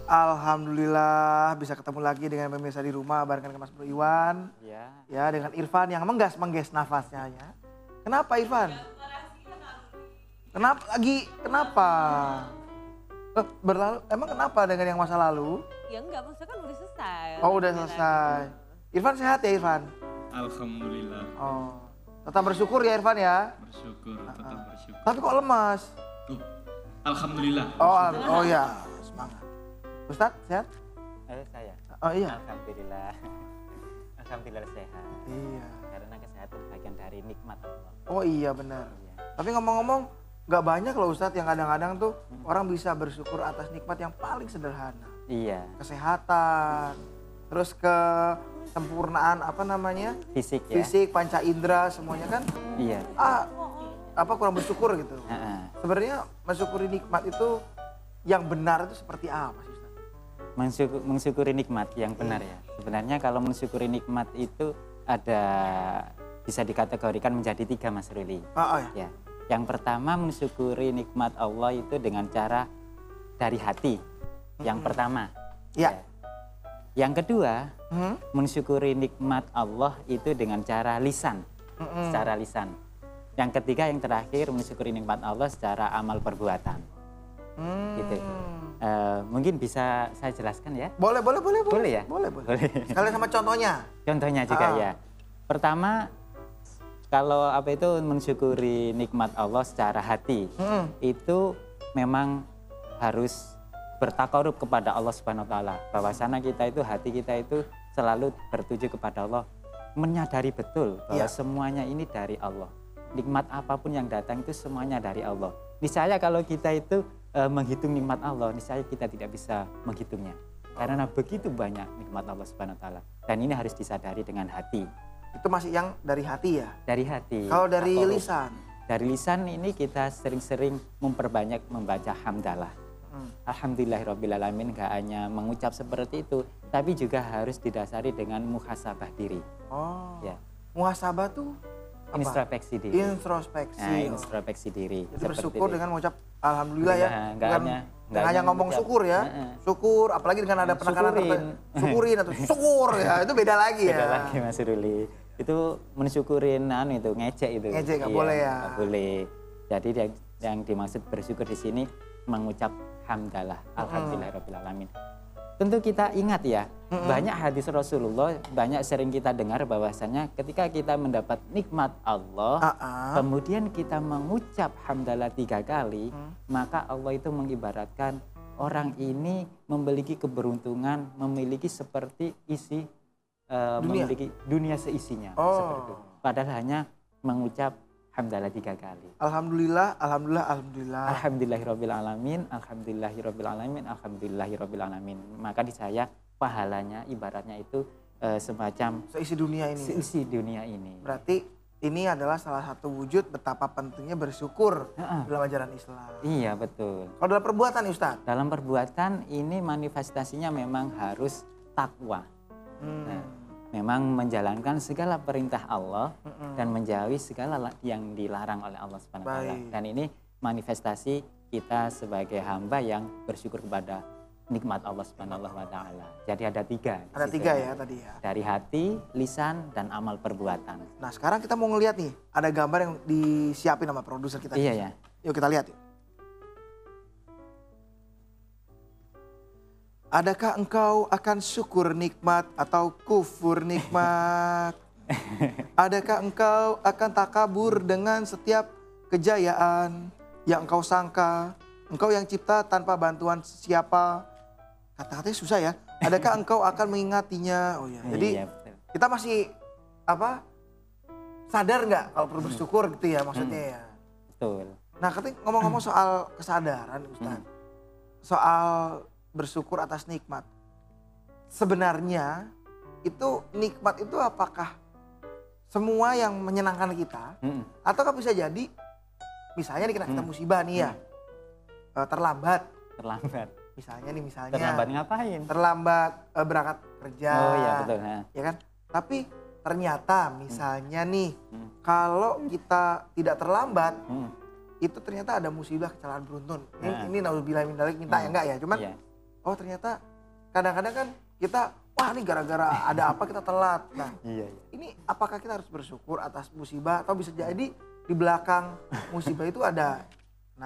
Alhamdulillah bisa ketemu lagi dengan pemirsa di rumah barengan Mas Bro Iwan. Ya. Ya, dengan Irfan yang menggas nafasnya ya. Kenapa Irfan? Kenapa? Berlalu emang kenapa dengan yang masa lalu? Ya enggak, maksudnya kan udah selesai. Oh, udah selesai. Irfan sehat ya Irfan? Alhamdulillah. Oh. Tetap bersyukur ya Irfan ya? Bersyukur, tetap bersyukur. Tapi kok lemas? Alhamdulillah. Oh ya, semangat. Ustadz sehat? Saya. Oh iya. Alhamdulillah. Alhamdulillah sehat. Iya. Karena kesehatan bagian dari nikmat Allah. Oh iya benar. Iya. Tapi ngomong-ngomong, nggak banyak loh Ustadz yang kadang-kadang tuh orang bisa bersyukur atas nikmat yang paling sederhana. Iya. Kesehatan, terus kesempurnaan Fisik ya. fisik, panca indera semuanya kan. Iya. Kurang bersyukur gitu. Heeh. Sebenarnya mensyukuri nikmat itu yang benar itu seperti apa sih Ustadz? Mensyukuri nikmat yang benar ya. Sebenarnya kalau mensyukuri nikmat itu bisa dikategorikan menjadi 3 Mas Ruli. Oh ya. Ya. Yang pertama mensyukuri nikmat Allah itu dengan cara dari hati. Yang pertama. Ya. Yang kedua, mensyukuri nikmat Allah itu dengan cara lisan. Secara lisan. Yang ketiga, yang terakhir mensyukuri nikmat Allah secara amal perbuatan. Gitu. Mungkin bisa saya jelaskan ya? Boleh ya? Boleh. Sekalian sama contohnya. Contohnya juga ya. Pertama, kalau mensyukuri nikmat Allah secara hati, itu memang harus bertakarub kepada Allah Subhanahu wa taala. Bahwasana hati kita itu selalu tertuju kepada Allah, menyadari betul bahwa semuanya ini dari Allah. Nikmat apapun yang datang itu semuanya dari Allah. Niscaya kalau kita itu menghitung nikmat Allah, niscaya kita tidak bisa menghitungnya. Karena begitu banyak nikmat Allah Subhanahu wa taala. Dan ini harus disadari dengan hati. Itu masih yang dari hati ya? Dari hati. Kalau dari lisan? Dari lisan ini kita sering-sering memperbanyak membaca hamdalah. Alhamdulillahirrabbilalamin, gak hanya mengucap seperti itu, tapi juga harus didasari dengan muhasabah diri. Oh, ya. Muhasabah tuh apa? Introspeksi diri. Introspeksi diri. Jadi bersyukur dengan mengucap Alhamdulillah ya. Nggak hanya ngomong mengucap. syukur ya. Syukur, apalagi dengan ada penekanan syukurin atau syukur ya, itu beda lagi ya. Beda lagi Mas Ruli. Itu mensyukurin ngejek itu. Ngejek nggak boleh ya. Nggak boleh. Jadi yang dimaksud bersyukur di sini mengucap hamdalah, alhamdulillahirrabbilalamin. Tentu kita ingat ya, banyak hadis Rasulullah, banyak sering kita dengar bahwasanya ketika kita mendapat nikmat Allah, kemudian kita mengucap hamdalah 3 kali, maka Allah itu mengibaratkan orang ini memiliki keberuntungan, memiliki seperti memiliki dunia seisinya. Seperti itu. Padahal hanya mengucap hamdalah 3 kali. Alhamdulillah. Alhamdulillahirrabbilalamin, alhamdulillahirrabbilalamin. Maka di saya pahalanya ibaratnya itu semacam seisi dunia ini. Seisi dunia ini. Berarti ini adalah salah satu wujud betapa pentingnya bersyukur dalam ajaran Islam. Iya betul. Kalau dalam perbuatan Ustadz? Dalam perbuatan ini manifestasinya memang harus takwa. Memang menjalankan segala perintah Allah dan menjauhi segala yang dilarang oleh Allah Subhanahu wa taala. Dan ini manifestasi kita sebagai hamba yang bersyukur kepada nikmat Allah Subhanahu wa taala. Jadi ada 3. Ada 3 ya tadi ya. Dari hati, lisan, dan amal perbuatan. Nah sekarang kita mau ngeliat nih, ada gambar yang disiapin sama produser kita. Iya ya. Yuk kita lihat yuk. Adakah engkau akan syukur nikmat atau kufur nikmat? Adakah engkau akan takabur dengan setiap kejayaan yang engkau sangka? Engkau yang cipta tanpa bantuan siapa? Kata-katanya susah ya. Adakah engkau akan mengingatinya? Oh ya. Jadi kita masih sadar nggak kalau perlu bersyukur gitu ya maksudnya ya. Betul. Nah katanya ngomong-ngomong soal kesadaran Ustaz. Soal bersyukur atas nikmat. Sebenarnya itu nikmat itu apakah semua yang menyenangkan kita? Ataukah bisa jadi misalnya nih kita musibah nih ya. Terlambat. Misalnya. Terlambat ngapain? Terlambat berangkat kerja. Oh iya betul. Ya kan? Tapi ternyata misalnya nih kalau kita tidak terlambat itu ternyata ada musibah kecelakaan beruntun. Ini naudzubillah min dzalik minta ya enggak ya. Cuman oh ternyata kadang-kadang kan kita, wah ini gara-gara ada apa kita telat. Nah, Iya. ini apakah kita harus bersyukur atas musibah atau bisa jadi di belakang musibah itu ada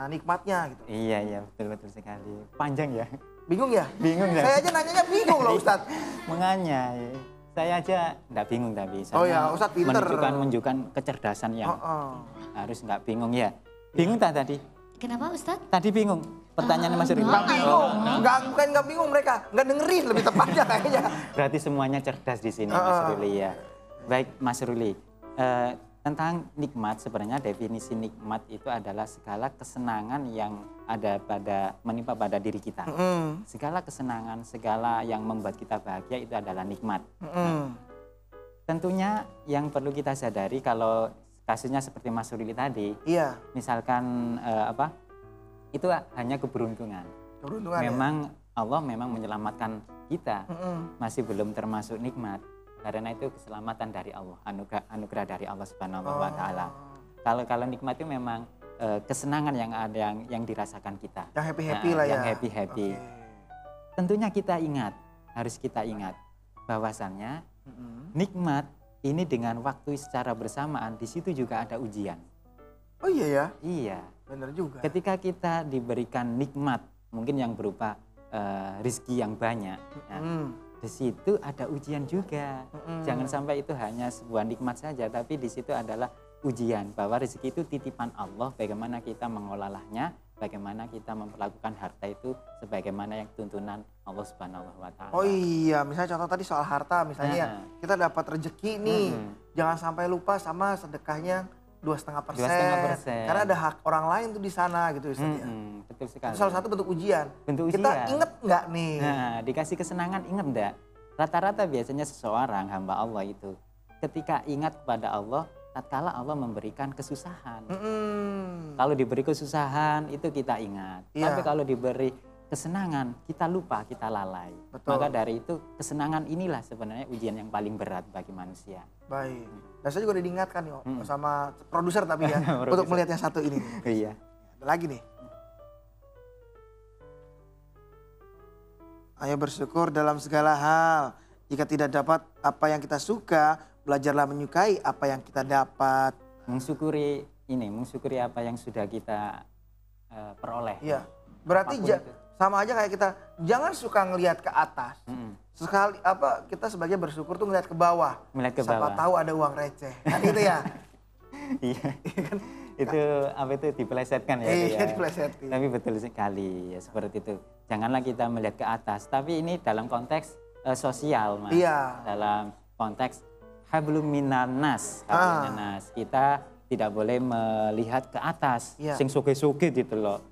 nikmatnya gitu. Iya, betul sekali. Panjang ya. Bingung ya? Bingung ya. Saya aja nanyanya bingung loh Ustadz. Makanya saya aja enggak bingung tapi Oh ya, Ustadz pinter. menunjukkan kecerdasan yang Oh. harus enggak bingung ya. Bingung tak tadi? Kenapa Ustadz? Tadi bingung. Pertanyaan Mas Ruli. Nggak bingung, bukan nggak bingung mereka, nggak dengerin lebih tepatnya kayaknya. Berarti semuanya cerdas di sini Mas Ruli ya. Baik Mas Ruli, tentang nikmat sebenarnya definisi nikmat itu adalah segala kesenangan yang ada menimpa pada diri kita. Segala kesenangan, segala yang membuat kita bahagia itu adalah nikmat. Tentunya yang perlu kita sadari kalau kasusnya seperti Mas Ruli tadi, Iya, misalkan itu hanya keberuntungan. keberuntungan Memang Allah memang menyelamatkan kita, ya. masih belum termasuk nikmat. Karena itu keselamatan dari Allah, anugerah dari Allah Subhanahu wa taala. Kalau nikmat itu memang kesenangan yang ada yang dirasakan kita. Yang happy-happy lah ya. Yang happy-happy. Oke. Tentunya kita harus kita ingat bahwasannya nikmat ini dengan waktu secara bersamaan di situ juga ada ujian. Oh iya ya, Iya. bener juga. Ketika kita diberikan nikmat, mungkin yang berupa rizki yang banyak, nah, di situ ada ujian juga. Jangan sampai itu hanya sebuah nikmat saja, tapi di situ adalah ujian bahwa rezeki itu titipan Allah. Bagaimana kita mengolahnya, bagaimana kita memperlakukan harta itu sebagaimana yang tuntunan Allah Subhanahu wa taala. Oh iya, misalnya contoh tadi soal harta, misalnya kita dapat rezeki nih, jangan sampai lupa sama sedekahnya 2,5%. 2,5%. Karena ada hak orang lain tuh di sana gitu Ustaz ya. Betul sekali. Itu salah satu bentuk ujian. Bentuk Kita ujian. inget nggak nih? Nah, dikasih kesenangan ingat enggak? Rata-rata biasanya seseorang hamba Allah itu ketika ingat kepada Allah, tatkala Allah memberikan kesusahan. Kalau diberi kesusahan itu kita ingat. Iya. Tapi kalau diberi kesenangan kita lupa, kita lalai. Betul. Maka dari itu kesenangan inilah sebenarnya ujian yang paling berat bagi manusia. Baik. Dan saya juga udah diingatkan nih sama produser tapi ya untuk melihat yang satu ini. Iya. Ada lagi nih. Ayo bersyukur dalam segala hal. Jika tidak dapat apa yang kita suka, belajarlah menyukai apa yang kita dapat. Mensyukuri apa yang sudah kita peroleh. Iya. Berarti Apapun itu. sama aja kayak kita jangan suka ngelihat ke atas. Sekali kita sebagai bersyukur tuh ngelihat ke bawah. Melihat ke Siapa bawah. tahu ada uang receh. Kan gitu ya. Iya. Itu dipelesetkan ya. Iya, dia. dipelesetin. Tapi betul sekali ya seperti itu. Janganlah kita melihat ke atas, tapi ini dalam konteks sosial, Mas. Iya. Dalam konteks hablum minan nas. Hablum minan nas. Kita tidak boleh melihat ke atas, Iya. sing soge-soge gitu loh.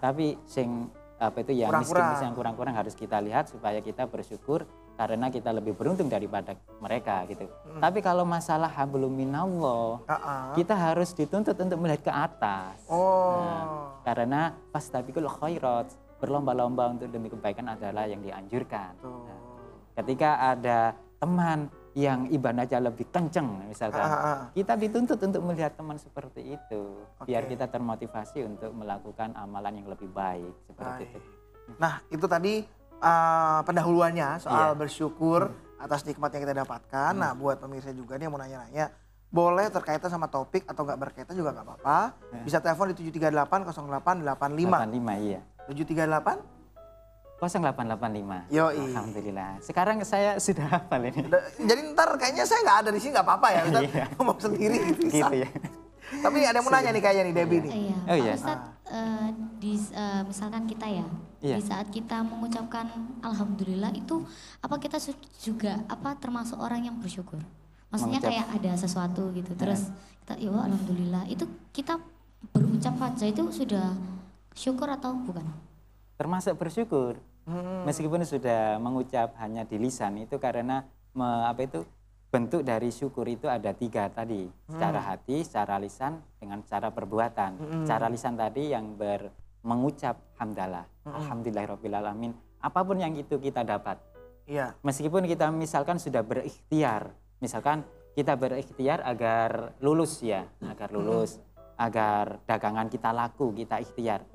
Tapi sing yang Kurang-kurang. miskin yang kurang-kurang harus kita lihat supaya kita bersyukur karena kita lebih beruntung daripada mereka gitu. Tapi kalau masalah hablum minallah, kita harus dituntut untuk melihat ke atas. Oh. Karena fastabiqul khairat, berlomba-lomba untuk demi kebaikan adalah yang dianjurkan. Tuh. Nah, ketika ada teman yang ibadahnya lebih kenceng misalkan, kita dituntut untuk melihat teman seperti itu, biar kita termotivasi untuk melakukan amalan yang lebih baik seperti itu. Nah itu tadi pendahuluannya soal Iya. bersyukur atas nikmat yang kita dapatkan. Nah buat pemirsa juga nih yang mau nanya-nanya, boleh terkaitan sama topik atau nggak berkaitan juga nggak apa-apa. Bisa telepon di 738 0885. 85 iya. 738? 0885. Yoi. Alhamdulillah. Sekarang saya sudah hafal ini. Jadi ntar kayaknya saya nggak ada di sini nggak apa-apa ya, Ustaz. Iya. Ngomong sendiri gitu. Gitu ya. Tapi ada yang mau nanya nih kayaknya nih Debbie nih. Iya, Oh, Pak iya. Ustadz, misalkan kita ya, Iya. di saat kita mengucapkan alhamdulillah itu apa kita juga termasuk orang yang bersyukur? Maksudnya Mengucap. kayak ada sesuatu gitu, terus kita ya alhamdulillah itu kita berucap saja itu sudah syukur atau bukan? Termasuk bersyukur. Meskipun sudah mengucap hanya di lisan itu karena bentuk dari syukur itu ada 3 tadi. Secara hati, secara lisan, dengan cara perbuatan. Cara lisan tadi yang mengucap hamdalah. Alhamdulillahirrabbilalamin. Apapun yang itu kita dapat. Iya. Meskipun kita misalkan sudah berikhtiar. Misalkan kita berikhtiar agar lulus ya. Agar lulus. Agar dagangan kita laku, kita ikhtiar.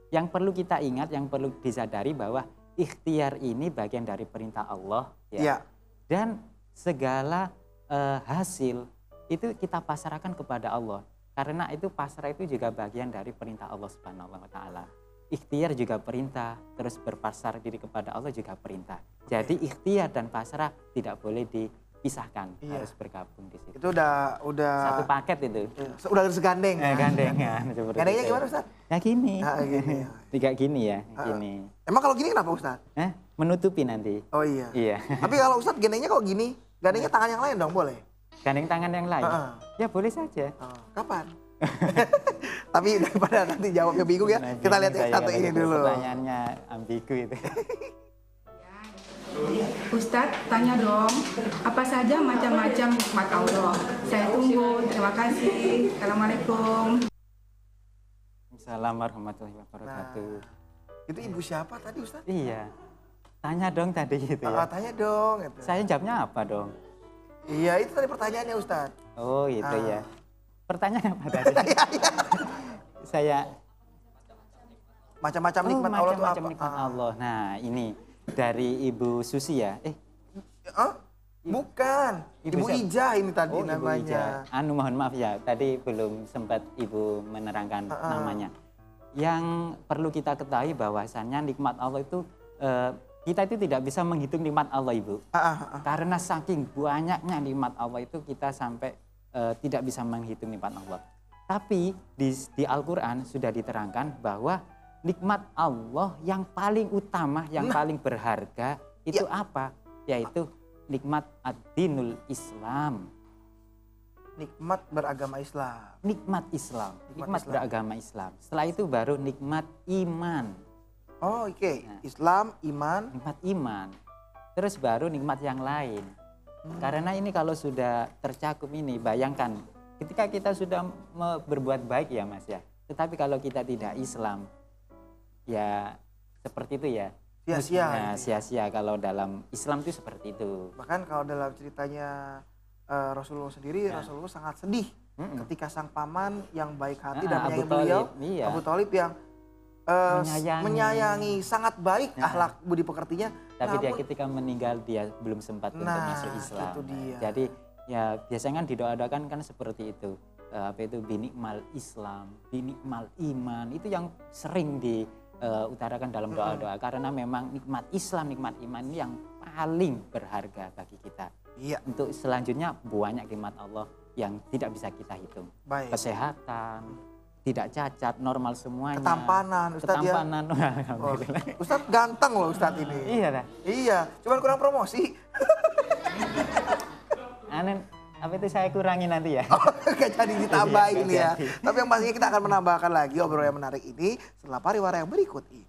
Yang perlu kita ingat, yang perlu disadari bahwa ikhtiar ini bagian dari perintah Allah ya. Iya. Dan segala hasil itu kita pasrahkan kepada Allah. Karena itu pasrah itu juga bagian dari perintah Allah Subhanahu wa taala. Ikhtiar juga perintah, terus berpasrah diri kepada Allah juga perintah. Jadi ikhtiar dan pasrah tidak boleh dipisahkan, Iya. harus bergabung di situ. Itu udah Satu paket itu. udah harus gandeng. kan? Gandengan seperti Gandengnya itu. gimana Ustaz? Ya gini. Ah, gini. Tidak gini ya, gini. Emang kalau gini kenapa Ustaz? Menutupi nanti. Oh iya. Iya. Tapi kalau Ustaz gandengnya kok gini, gandengnya tangan yang lain dong boleh? Gandeng tangan yang lain. Ya boleh saja. Oh, kapan? Tapi daripada nanti jawabnya bingung ya, Nah, kita lihat yang saya satu lagi ini dulu. Pertanyaannya ambigu itu. Ustadz, tanya dong, apa saja macam-macam nikmat Allah? Saya tunggu, terima kasih. Assalamualaikum. Assalamualaikum warahmatullahi wabarakatuh. Itu ibu siapa tadi Ustaz? Iya. Tanya dong tadi gitu ya. Tanya dong. Gitu. Saya jawabnya apa dong? Iya itu tadi pertanyaannya Ustaz. Oh gitu ya. Pertanyaan apa tadi? Saya Macam-macam nikmat Allah itu macam-macam apa? nikmat Allah. Nah ini dari Ibu Susi ya. Bukan. Ibu siapa? Ija ini tadi Ibu namanya. Ija. Mohon maaf ya, tadi belum sempat Ibu menerangkan namanya. Yang perlu kita ketahui bahwasannya nikmat Allah itu kita itu tidak bisa menghitung nikmat Allah Ibu. Karena saking banyaknya nikmat Allah itu kita sampai tidak bisa menghitung nikmat Allah. Tapi di Al-Quran sudah diterangkan bahwa nikmat Allah yang paling utama, yang paling berharga itu apa? Yaitu nikmat ad-dinul Islam. Nikmat beragama Islam. Nikmat Islam, nikmat Islam. beragama Islam. Setelah itu baru nikmat iman. Oh oke. Islam, iman. Nikmat iman. Terus baru nikmat yang lain. Karena ini kalau sudah tercakup ini, bayangkan ketika kita sudah berbuat baik ya Mas ya. Tetapi kalau kita tidak Islam, ya seperti itu ya. Sia-sia. Nah, sia-sia kalau dalam Islam itu seperti itu. Bahkan kalau dalam ceritanya Rasulullah sendiri, Rasulullah sangat sedih ketika sang paman yang baik hati dan Abu menyayangi beliau, Thalib, iya. Abu Thalib yang menyayangi, sangat baik akhlak budi pekertinya. Tapi dia namun- ketika meninggal dia belum sempat untuk Nah, masuk Islam. itu dia. Jadi ya biasanya kan didoakan kan seperti itu. Apa itu binikmal Islam, binikmal iman. Itu yang sering diutarakan dalam doa-doa karena memang nikmat Islam, nikmat iman ini yang paling berharga bagi kita. Iya. Untuk selanjutnya banyak nikmat Allah yang tidak bisa kita hitung. Baik. Kesehatan, tidak cacat, normal semuanya. Ketampanan, Ustadz ya. Ketampanan. Oh, Alhamdulillah. Ustadz ganteng loh Ustadz ini. Iya dah. Iya, cuman kurang promosi. Apa itu saya kurangi nanti ya? Gak jadi ditambah Iya, ini ya. jadi. Tapi yang pastinya kita akan menambahkan lagi obrolan yang menarik ini setelah pariwara yang berikut ini.